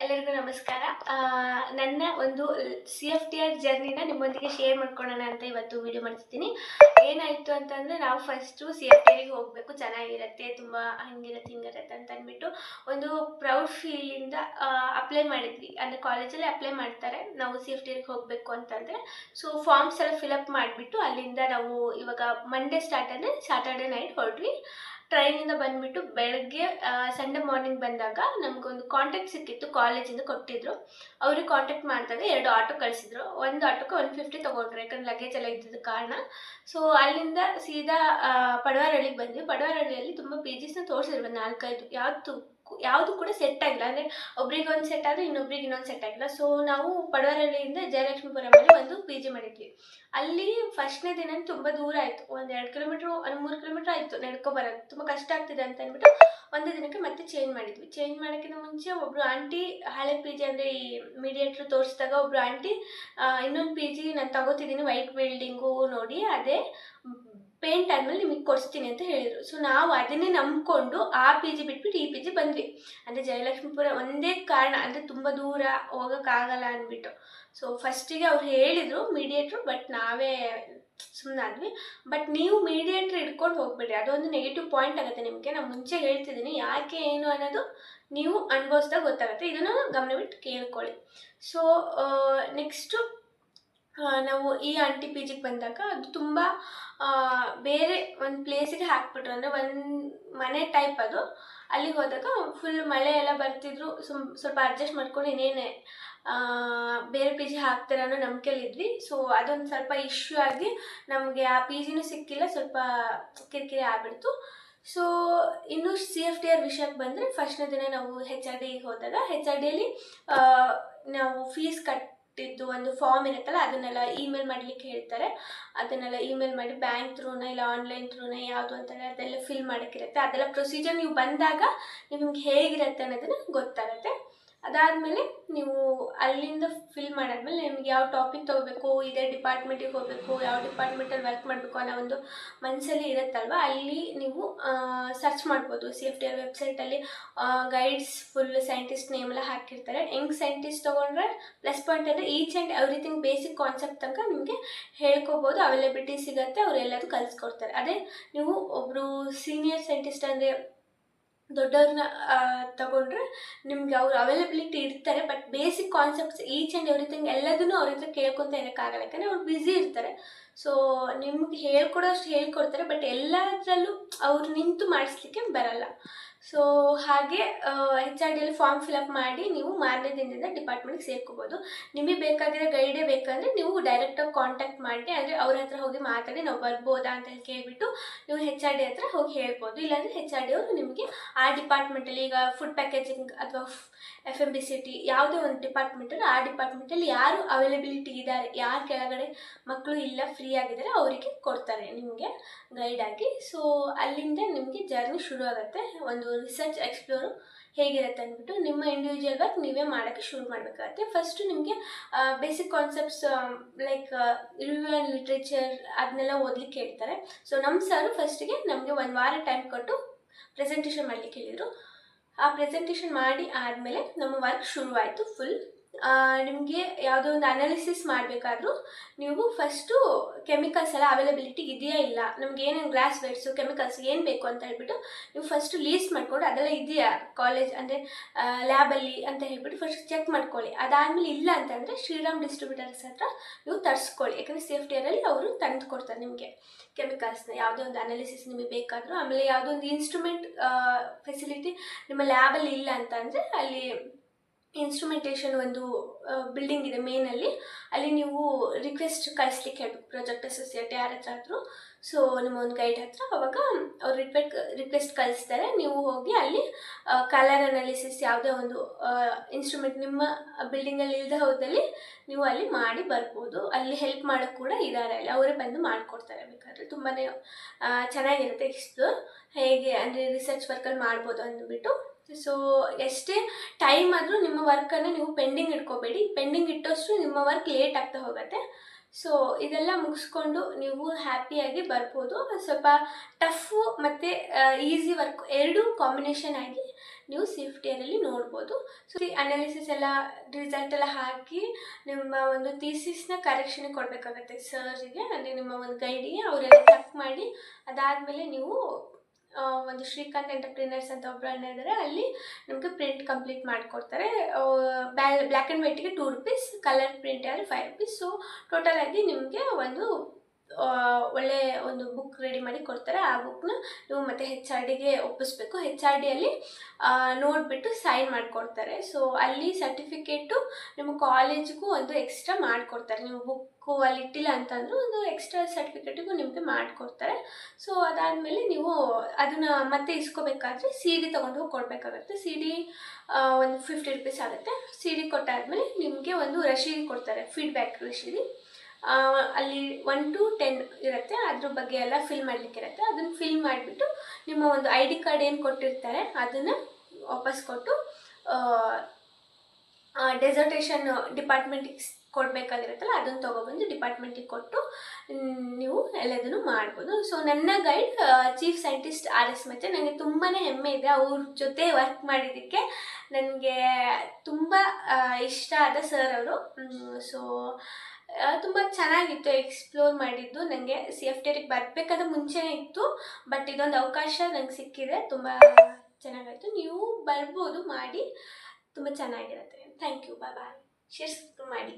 ಎಲ್ಲರಿಗೂ ನಮಸ್ಕಾರ. ನನ್ನ ಒಂದು CFTR ಜರ್ನಿನ ನಿಮ್ಮೊಂದಿಗೆ ಶೇರ್ ಮಾಡ್ಕೊಳ್ಳೋಣ ಅಂತ ಇವತ್ತು ವಿಡಿಯೋ ಮಾಡ್ತಿದ್ದೀನಿ. ಏನಾಯಿತು ಅಂತಂದರೆ, ನಾವು ಫಸ್ಟು CFTRಗೆ ಹೋಗಬೇಕು, ಚೆನ್ನಾಗಿರುತ್ತೆ, ತುಂಬ ಹಂಗಿರುತ್ತೆ ಹಿಂಗಿರುತ್ತೆ ಅಂತ ಅಂದ್ಬಿಟ್ಟು ಒಂದು ಪ್ರೌಡ್ ಫೀಲಿಂದ ಅಪ್ಲೈ ಮಾಡಿದ್ವಿ. ಅಂದರೆ ಕಾಲೇಜಲ್ಲೇ ಅಪ್ಲೈ ಮಾಡ್ತಾರೆ ನಾವು CFTRಗೆ ಹೋಗಬೇಕು ಅಂತಂದರೆ. ಸೊ ಫಾರ್ಮ್ಸ್ ಎಲ್ಲ ಫಿಲಪ್ ಮಾಡಿಬಿಟ್ಟು ಅಲ್ಲಿಂದ ನಾವು ಇವಾಗ ಮಂಡೇ ಸ್ಟಾರ್ಟ್ ಅಂದರೆ ಸ್ಯಾಟರ್ಡೆ ನೈಟ್ ಹೊರಟ್ವಿ. ಟ್ರೈನಿಂದ ಬಂದುಬಿಟ್ಟು ಬೆಳಗ್ಗೆ ಸಂಡೇ ಮಾರ್ನಿಂಗ್ ಬಂದಾಗ ನಮಗೊಂದು ಕಾಂಟ್ಯಾಕ್ಟ್ ಸಿಕ್ಕಿತ್ತು, ಕಾಲೇಜಿಂದ ಕೊಟ್ಟಿದ್ರು. ಅವ್ರಿಗೆ ಕಾಂಟ್ಯಾಕ್ಟ್ ಮಾಡಿದಾಗ 2 ಆಟೋ ಕಳಿಸಿದ್ರು. ಒಂದು ಆಟೋಕ್ಕೆ 150 ತೊಗೊಂಡ್ರು, ಯಾಕಂದ್ರೆ ಲಗೇಜ್ ಎಲ್ಲ ಇದ್ದಿದ್ದ ಕಾರಣ. ಸೊ ಅಲ್ಲಿಂದ ಸೀದಾ ಪಡವಾರಹಳ್ಳಿಗೆ ಬಂದ್ವಿ. ಪಡವಾರಹಳ್ಳಿಯಲ್ಲಿ ತುಂಬ PGsನ ತೋರಿಸಿದ್ರು, 4-5. ಯಾವುದು ಕೂಡ ಸೆಟ್ ಆಗಿಲ್ಲ. ಅಂದರೆ ಒಬ್ರಿಗೆ ಒಂದು ಸೆಟ್ ಆದರೆ ಇನ್ನೊಬ್ರಿಗೆ ಇನ್ನೊಂದು ಸೆಟ್ ಆಗಿಲ್ಲ. ಸೊ ನಾವು ಪಡವಾರಹಳ್ಳಿಯಿಂದ ಜಯಲಕ್ಷ್ಮೀಪುರಮಲ್ಲಿ ಒಂದು PG ಮಾಡಿದ್ವಿ. ಅಲ್ಲಿ ಫಸ್ಟ್ನೇ ದಿನ ತುಂಬ ದೂರ ಆಯಿತು, ಒಂದು 2 ಕಿಲೋಮೀಟ್ರು 3 ಕಿಲೋಮೀಟ್ರ್ ಆಯಿತು ನಡ್ಕೊಬರೋದು. ತುಂಬ ಕಷ್ಟ ಆಗ್ತಿದೆ ಅಂತ ಅಂದ್ಬಿಟ್ಟು ಒಂದೇ ದಿನಕ್ಕೆ ಮತ್ತೆ ಚೇಂಜ್ ಮಾಡಿದ್ವಿ. ಚೇಂಜ್ ಮಾಡೋಕ್ಕಿಂತ ಮುಂಚೆ ಒಬ್ಬರು ಆಂಟಿ ಹಳೆ PG ಅಂದರೆ ಈ ಮೀಡಿಯೇಟ್ರು ತೋರಿಸಿದಾಗ ಒಬ್ಬರು ಆಂಟಿ ಇನ್ನೊಂದು PG ನಾನು ತಗೋತಿದ್ದೀನಿ ವೈಟ್ ಬಿಲ್ಡಿಂಗು ನೋಡಿ, ಅದೇ ಪೇಂಟ್ ಆದಮೇಲೆ ನಿಮಗೆ ಕೊಡಿಸ್ತೀನಿ ಅಂತ ಹೇಳಿದರು. ಸೊ ನಾವು ಅದನ್ನೇ ನಂಬಿಕೊಂಡು ಆ PG ಬಿಟ್ಬಿಟ್ಟು ಈ PG ಬಂದ್ವಿ. ಅಂದರೆ ಜಯಲಕ್ಷ್ಮೀಪುರ ಒಂದೇ ಕಾರಣ, ಅಂದರೆ ತುಂಬ ದೂರ ಹೋಗೋಕ್ಕಾಗಲ್ಲ ಅಂದ್ಬಿಟ್ಟು. ಸೊ ಫಸ್ಟಿಗೆ ಅವ್ರು ಹೇಳಿದರು ಮೀಡಿಯೇಟ್ರು, ಬಟ್ ನಾವೇ ಸುಮ್ಮನಾದ್ವಿ. ಬಟ್ ನೀವು ಮೀಡಿಯೇಟ್ರ್ ಹಿಡ್ಕೊಂಡು ಹೋಗ್ಬೇಡಿ, ಅದೊಂದು ನೆಗೆಟಿವ್ ಪಾಯಿಂಟ್ ಆಗುತ್ತೆ ನಿಮಗೆ. ನಾನು ಮುಂಚೆ ಹೇಳ್ತಿದ್ದೀನಿ, ಯಾಕೆ ಏನು ಅನ್ನೋದು ನೀವು ಅನುಭವಿಸ್ದಾಗ ಗೊತ್ತಾಗುತ್ತೆ. ಇದನ್ನು ಗಮನವಿಟ್ಟು ಕೇಳ್ಕೊಳ್ಳಿ. ಸೊ ನೆಕ್ಸ್ಟು ನಾವು ಈ ಆಂಟಿ PGಗೆ ಬಂದಾಗ ಅದು ತುಂಬ ಬೇರೆ ಒಂದು ಪ್ಲೇಸಿಗೆ ಹಾಕ್ಬಿಟ್ರು. ಅಂದರೆ ಒಂದು ಮನೆ ಟೈಪ್ ಅದು. ಅಲ್ಲಿಗೆ ಹೋದಾಗ ಫುಲ್ ಮಳೆ ಎಲ್ಲ ಬರ್ತಿದ್ರು. ಸ್ವಲ್ಪ ಅಡ್ಜಸ್ಟ್ ಮಾಡ್ಕೊಂಡು ಇನ್ನೇನೆ ಬೇರೆ PG ಹಾಕ್ತಾರೆ ಅನ್ನೋ ನಂಬಿಕೆಯಲ್ಲಿದ್ವಿ. ಸೊ ಅದೊಂದು ಸ್ವಲ್ಪ ಇಶ್ಯೂ ಆಗಿ ನಮಗೆ ಆ PGನೂ ಸಿಕ್ಕಿಲ್ಲ, ಸ್ವಲ್ಪ ಕಿರಿಕಿರಿ ಆಗ್ಬಿಡ್ತು. ಸೊ ಇನ್ನು CFTR ವಿಷಯಕ್ಕೆ ಬಂದರೆ, ಫಸ್ಟ್ನೇ ದಿನ ನಾವು HRDಗೆ ಹೋದಾಗ HRDಯಲ್ಲಿ ನಾವು ಫೀಸ್ ಕಟ್ಟಿದ್ದು ಒಂದು ಫಾರ್ಮ್ ಇರುತ್ತಲ್ಲ, ಅದನ್ನೆಲ್ಲ ಇಮೇಲ್ ಮಾಡಲಿಕ್ಕೆ ಹೇಳ್ತಾರೆ. ಅದನ್ನೆಲ್ಲ ಇಮೇಲ್ ಮಾಡಿ ಬ್ಯಾಂಕ್ ಥ್ರೂನ ಇಲ್ಲ ಆನ್ಲೈನ್ ಥ್ರೂನ ಯಾವುದು ಅಂತಾರೆ ಅದೆಲ್ಲ ಫಿಲ್ ಮಾಡೋಕ್ಕಿರುತ್ತೆ. ಅದೆಲ್ಲ ಪ್ರೊಸೀಜರ್ ನೀವು ಬಂದಾಗ ನಿಮ್ಗೆ ಹೇಗಿರುತ್ತೆ ಅನ್ನೋದನ್ನು ಗೊತ್ತಾಗುತ್ತೆ. ಅದಾದಮೇಲೆ ನೀವು ಅಲ್ಲಿಂದ ಫಿಲ್ ಮಾಡಾದ್ಮೇಲೆ ನಿಮ್ಗೆ ಯಾವ ಟಾಪಿಕ್ ತೊಗೋಬೇಕು, ಇದೇ ಡಿಪಾರ್ಟ್ಮೆಂಟಿಗೆ ಹೋಗಬೇಕು, ಯಾವ ಡಿಪಾರ್ಟ್ಮೆಂಟಲ್ಲಿ ವರ್ಕ್ ಮಾಡಬೇಕು ಅನ್ನೋ ಒಂದು ಮನಸ್ಸಲ್ಲಿ ಇರುತ್ತಲ್ವ, ಅಲ್ಲಿ ನೀವು ಸರ್ಚ್ ಮಾಡ್ಬೋದು. CFTR ವೆಬ್ಸೈಟಲ್ಲಿ ಗೈಡ್ಸ್ ಫುಲ್ ಸೈಂಟಿಸ್ಟ್ ನೇಮ್ ಎಲ್ಲ ಹಾಕಿರ್ತಾರೆ. ಹೆಂಗೆ ಸೈಂಟಿಸ್ಟ್ ತೊಗೊಂಡ್ರೆ ಪ್ಲಸ್ ಪಾಯಿಂಟ್ ಅಂದರೆ each and everything basic concept ತನಕ ನಿಮಗೆ ಹೇಳ್ಕೊಬೋದು, ಅವೈಲೇಬಿಲಿಟಿ ಸಿಗುತ್ತೆ, ಅವರೆಲ್ಲರೂ ಕಲಿಸ್ಕೊಡ್ತಾರೆ. ಅದೇ ನೀವು ಒಬ್ಬರು ಸೀನಿಯರ್ ಸೈಂಟಿಸ್ಟ್ ಅಂದರೆ ದೊಡ್ಡವ್ರನ್ನ ತಗೊಂಡ್ರೆ ನಿಮ್ಗೆ ಅವರು ಅವೈಲಬಿಲಿಟಿ ಇರ್ತಾರೆ, but basic concepts each and everything ಎಲ್ಲದನ್ನೂ ಅವ್ರ ಹತ್ರ ಕೇಳ್ಕೊತ ಇರೋಕ್ಕಾಗಲ್ಲ, ಯಾಕಂದರೆ ಅವ್ರು ಬ್ಯುಸಿ ಇರ್ತಾರೆ. ಸೊ ನಿಮ್ಗೆ ಹೇಳ್ಕೊಡೋಷ್ಟು ಹೇಳ್ಕೊಡ್ತಾರೆ, ಬಟ್ ಎಲ್ಲದರಲ್ಲೂ ಅವ್ರು ನಿಂತು ಮಾಡಿಸ್ಲಿಕ್ಕೆ ಬರಲ್ಲ. ಸೊ ಹಾಗೆ HRDಯಲ್ಲಿ ಫಾರ್ಮ್ ಫಿಲಪ್ ಮಾಡಿ ನೀವು ಮಾರನೇ ದಿನದಿಂದ ಡಿಪಾರ್ಟ್ಮೆಂಟ್ಗೆ ಸೇರ್ಕೋಬೋದು. ನಿಮಗೆ ಬೇಕಾಗಿರೋ ಗೈಡೇ ಬೇಕಂದರೆ ನೀವು ಡೈರೆಕ್ಟಾಗಿ ಕಾಂಟ್ಯಾಕ್ಟ್ ಮಾಡಿ, ಅಂದರೆ ಅವ್ರ ಹತ್ರ ಹೋಗಿ ಮಾತಾಡಿ ನಾವು ಬರ್ಬೋದಾ ಅಂತ ಹೇಳಿ ಕೇಳಿಬಿಟ್ಟು ನೀವು HRD ಹತ್ರ ಹೋಗಿ ಹೇಳ್ಬೋದು. ಇಲ್ಲಾಂದರೆ HRD ಅವರು ನಿಮಗೆ ಆ ಡಿಪಾರ್ಟ್ಮೆಂಟಲ್ಲಿ, ಈಗ ಫುಡ್ ಪ್ಯಾಕೇಜಿಂಗ್ ಅಥವಾ FMBCT ಯಾವುದೇ ಒಂದು ಡಿಪಾರ್ಟ್ಮೆಂಟಲ್ಲಿ, ಆ ಡಿಪಾರ್ಟ್ಮೆಂಟಲ್ಲಿ ಯಾರು ಅವೈಲಬಿಲಿಟಿ ಇದ್ದಾರೆ, ಯಾರು ಕೆಳಗಡೆ ಮಕ್ಕಳು ಇಲ್ಲ ಫ್ರೀ ಆಗಿದ್ದಾರೆ ಅವರಿಗೆ ಕೊಡ್ತಾರೆ ನಿಮಗೆ ಗೈಡಾಗಿ. ಸೊ ಅಲ್ಲಿಂದ ನಿಮಗೆ ಜರ್ನಿ ಶುರು ಆಗುತ್ತೆ. ಒಂದು ರಿಸರ್ಚ್ ಎಕ್ಸ್ಪ್ಲೋರು ಹೇಗಿರುತ್ತೆ ಅಂದ್ಬಿಟ್ಟು ನಿಮ್ಮ ಇಂಡಿವಿಜುವಲ್ ವರ್ಕ್ ನೀವೇ ಮಾಡೋಕ್ಕೆ ಶುರು ಮಾಡಬೇಕಾಗತ್ತೆ. ಫಸ್ಟು ನಿಮಗೆ basic concepts like review and literature ಅದನ್ನೆಲ್ಲ ಓದಲಿಕ್ಕೆ ಹೇಳ್ತಾರೆ. ಸೊ ನಮ್ಮ ಸರು ಫಸ್ಟಿಗೆ ನಮಗೆ 1 ವಾರ ಟೈಮ್ ಕೊಟ್ಟು ಪ್ರೆಸೆಂಟೇಷನ್ ಮಾಡಲಿಕ್ಕೆ ಹೇಳಿದರು. ಆ ಪ್ರೆಸೆಂಟೇಷನ್ ಮಾಡಿ ಆದಮೇಲೆ ನಮ್ಮ ವರ್ಕ್ ಶುರುವಾಯಿತು ಫುಲ್. ನಿಮಗೆ ಯಾವುದೋ ಒಂದು ಅನಾಲಿಸಿಸ್ ಮಾಡಬೇಕಾದ್ರೂ ನೀವು ಫಸ್ಟು ಕೆಮಿಕಲ್ಸ್ ಎಲ್ಲ ಅವೈಲಬಿಲಿಟಿ ಇದೆಯಾ ಇಲ್ಲ, ನಮ್ಗೆ ಏನೇನು ಗ್ಲಾಸ್ ವೇಟ್ಸು ಕೆಮಿಕಲ್ಸ್ ಏನು ಬೇಕು ಅಂತ ಹೇಳ್ಬಿಟ್ಟು ನೀವು ಫಸ್ಟು ಲೀಸ್ಟ್ ಮಾಡ್ಕೊಂಡು ಅದೆಲ್ಲ ಇದೆಯಾ ಕಾಲೇಜ್ ಅಂದರೆ ಲ್ಯಾಬಲ್ಲಿ ಅಂತ ಹೇಳ್ಬಿಟ್ಟು ಫಸ್ಟ್ ಚೆಕ್ ಮಾಡ್ಕೊಳ್ಳಿ. ಅದಾದಮೇಲೆ ಇಲ್ಲ ಅಂತಂದರೆ ಶ್ರೀರಾಮ್ ಡಿಸ್ಟ್ರಿಬ್ಯೂಟರ್ಸ್ ಹತ್ರ ನೀವು ತರಿಸ್ಕೊಳ್ಳಿ, ಯಾಕಂದರೆ CFTRಲ್ಲಿ ಅವರು ತಂದು ಕೊಡ್ತಾರೆ ನಿಮಗೆ ಕೆಮಿಕಲ್ಸ್ನ. ಯಾವುದೇ ಒಂದು ಅನಾಲಿಸಿಸ್ ನಿಮಗೆ ಬೇಕಾದರೂ, ಆಮೇಲೆ ಯಾವುದೋ ಒಂದು ಇನ್ಸ್ಟ್ರೂಮೆಂಟ್ ಫೆಸಿಲಿಟಿ ನಿಮ್ಮ ಲ್ಯಾಬಲ್ಲಿ ಇಲ್ಲ ಅಂತ ಅಂದರೆ ಅಲ್ಲಿ ಇನ್ಸ್ಟ್ರೂಮೆಂಟೇಷನ್ ಒಂದು ಬಿಲ್ಡಿಂಗ್ ಇದೆ ಮೇನಲ್ಲಿ, ಅಲ್ಲಿ ನೀವು ರಿಕ್ವೆಸ್ಟ್ ಕಳಿಸ್ಲಿಕ್ಕೆ ಹೇಳ್ಬೇಕು ಪ್ರಾಜೆಕ್ಟ್ ಅಸೋಸಿಯೇಟ್ ಯಾರ ಹತ್ರ ಆದರೂ. ಸೊ ನಿಮ್ಮ ಒಂದು ಗೈಡ್ ಹತ್ರ ಅವಾಗ ಅವ್ರು ರಿಕ್ವೆಸ್ಟ್ ಕಳಿಸ್ತಾರೆ. ನೀವು ಹೋಗಿ ಅಲ್ಲಿ ಕಲರ್ ಅನಾಲಿಸಿಸ್ ಯಾವುದೇ ಒಂದು ಇನ್ಸ್ಟ್ರೂಮೆಂಟ್ ನಿಮ್ಮ ಬಿಲ್ಡಿಂಗಲ್ಲಿ ಇಲ್ಲದೆ ಹೋದಲ್ಲಿ ನೀವು ಅಲ್ಲಿ ಮಾಡಿ ಬರ್ಬೋದು. ಅಲ್ಲಿ ಹೆಲ್ಪ್ ಮಾಡೋಕ್ಕೆ ಕೂಡ ಇದ್ದಾರೆ, ಅಲ್ಲಿ ಅವರೇ ಬಂದು ಮಾಡಿಕೊಡ್ತಾರೆ. ಬೇಕಾದರೆ ತುಂಬಾ ಚೆನ್ನಾಗಿರುತ್ತೆ ಎಕ್ಸ್ಪ್ಲೋರ್ ಹೇಗೆ ಅಂದರೆ ರಿಸರ್ಚ್ ವರ್ಕಲ್ಲಿ ಮಾಡ್ಬೋದು ಅಂದ್ಬಿಟ್ಟು. ಸೊ ಎಷ್ಟೇ ಟೈಮ್ ಆದರೂ ನಿಮ್ಮ ವರ್ಕನ್ನು ನೀವು ಪೆಂಡಿಂಗ್ ಇಟ್ಕೋಬೇಡಿ, ಪೆಂಡಿಂಗ್ ಇಟ್ಟಷ್ಟು ನಿಮ್ಮ ವರ್ಕ್ ಲೇಟ್ ಆಗ್ತಾ ಹೋಗುತ್ತೆ. ಸೊ ಇದೆಲ್ಲ ಮುಗಿಸ್ಕೊಂಡು ನೀವು ಹ್ಯಾಪಿಯಾಗಿ ಬರ್ಬೋದು. ಸ್ವಲ್ಪ ಟಫು ಮತ್ತು ಈಸಿ ವರ್ಕ್ ಎರಡೂ ಕಾಂಬಿನೇಷನ್ ಆಗಿ ನೀವು ಸೇಫ್ಟಿ ಇಯರಲ್ಲಿ ನೋಡ್ಬೋದು. ಸೊ ಅನಾಲಿಸಿಸ್ ಎಲ್ಲ ರಿಸಲ್ಟ್ ಎಲ್ಲ ಹಾಕಿ ನಿಮ್ಮ ಒಂದು ಥೀಸಿಸ್ನ ಕರೆಕ್ಷನ್ಗೆ ಕೊಡಬೇಕಾಗತ್ತೆ ಸರ್ರಿಗೆ, ಅಂದರೆ ನಿಮ್ಮ ಒಂದು ಗೈಡಿಗೆ. ಅವರೆಲ್ಲ ಚೆಕ್ ಮಾಡಿ ಅದಾದಮೇಲೆ ನೀವು ಒಂದು ಶ್ರೀಕಾಂತ್ ಎಂಟರ್ಪ್ರಿನರ್ಸ್ ಅಂತ ಒಬ್ಬರು ಅಣ್ಣ ಇದ್ದಾರೆ, ಅಲ್ಲಿ ನಿಮಗೆ ಪ್ರಿಂಟ್ ಕಂಪ್ಲೀಟ್ ಮಾಡಿಕೊಡ್ತಾರೆ. ಬ್ಲ್ಯಾಕ್ ಆ್ಯಂಡ್ ವೈಟಿಗೆ 2 ರೂಪೀಸ್, ಕಲರ್ ಪ್ರಿಂಟ್ ಆದರೆ 5 ರೂಪೀಸ್. ಸೊ ಟೋಟಲ್ ಆಗಿ ನಿಮಗೆ ಒಂದು ಒಳ್ಳೆ ಒಂದು ಬುಕ್ ರೆಡಿ ಮಾಡಿ ಕೊಡ್ತಾರೆ. ಆ ಬುಕ್ನ ನೀವು ಮತ್ತೆ HR Dಗೆ ಒಪ್ಪಿಸ್ಬೇಕು. HR Dಯಲ್ಲಿ ನೋಡಿಬಿಟ್ಟು ಸೈನ್ ಮಾಡಿಕೊಡ್ತಾರೆ. ಸೊ ಅಲ್ಲಿ ಸರ್ಟಿಫಿಕೇಟು ನಿಮ್ಮ ಕಾಲೇಜಿಗೂ ಒಂದು ಎಕ್ಸ್ಟ್ರಾ ಮಾಡಿಕೊಡ್ತಾರೆ. ನೀವು ಬುಕ್ಕು ಅಲ್ಲಿ ಇಟ್ಟಿಲ್ಲ ಅಂತಂದರೂ ಒಂದು ಎಕ್ಸ್ಟ್ರಾ ಸರ್ಟಿಫಿಕೇಟಿಗೂ ನಿಮಗೆ ಮಾಡಿಕೊಡ್ತಾರೆ. ಸೊ ಅದಾದಮೇಲೆ ನೀವು ಅದನ್ನು ಮತ್ತೆ ಇಸ್ಕೋಬೇಕಾದ್ರೆ CD ತೊಗೊಂಡು ಹೋಗಿ ಕೊಡಬೇಕಾಗತ್ತೆ. CD ಒಂದು 50 ರೂಪೀಸ್ ಆಗುತ್ತೆ. CD ಕೊಟ್ಟಾದಮೇಲೆ ನಿಮಗೆ ಒಂದು ರಶೀದಿ ಕೊಡ್ತಾರೆ, ಫೀಡ್ಬ್ಯಾಕ್ ರಶೀದಿ. ಅಲ್ಲಿ 1 to 10 ಇರುತ್ತೆ, ಅದ್ರ ಬಗ್ಗೆ ಎಲ್ಲ ಫಿಲ್ ಮಾಡಲಿಕ್ಕಿರುತ್ತೆ. ಅದನ್ನು ಫಿಲ್ ಮಾಡಿಬಿಟ್ಟು ನಿಮ್ಮ ಒಂದು ID ಕಾರ್ಡ್ ಏನು ಕೊಟ್ಟಿರ್ತಾರೆ ಅದನ್ನು ವಾಪಸ್ ಕೊಟ್ಟು ಡೆಸರ್ಟೇಷನ್ ಡಿಪಾರ್ಟ್ಮೆಂಟಿಗೆ ಕೊಡಬೇಕಾಗಿರುತ್ತಲ್ಲ ಅದನ್ನು ತೊಗೊಬಂದು ಡಿಪಾರ್ಟ್ಮೆಂಟಿಗೆ ಕೊಟ್ಟು ನೀವು ಎಲ್ಲದನ್ನು ಮಾಡ್ಬೋದು. ಸೊ ನನ್ನ ಗೈಡ್ ಚೀಫ್ ಸೈಂಟಿಸ್ಟ್ RS ಮತ್ತೆ ನನಗೆ ತುಂಬಾ ಹೆಮ್ಮೆ ಇದೆ ಅವ್ರ ಜೊತೆ ವರ್ಕ್ ಮಾಡಿದ್ದಕ್ಕೆ. ನನಗೆ ತುಂಬ ಇಷ್ಟ ಆದ ಸರ್ ಅವರು. ಸೊ ತುಂಬ ಚೆನ್ನಾಗಿತ್ತು ಎಕ್ಸ್ಪ್ಲೋರ್ ಮಾಡಿದ್ದು. ನನಗೆ CFTRಗೆ ಬರಬೇಕಾದ ಮುಂಚೆನೇ ಇತ್ತು, ಬಟ್ ಇದೊಂದು ಅವಕಾಶ ನಂಗೆ ಸಿಕ್ಕಿದೆ, ತುಂಬ ಚೆನ್ನಾಗಾಯಿತು. ನೀವು ಬರ್ಬೋದು, ಮಾಡಿ, ತುಂಬ ಚೆನ್ನಾಗಿರುತ್ತೆ. Thank you, bye. ಶೇರ್ ಮಾಡಿ.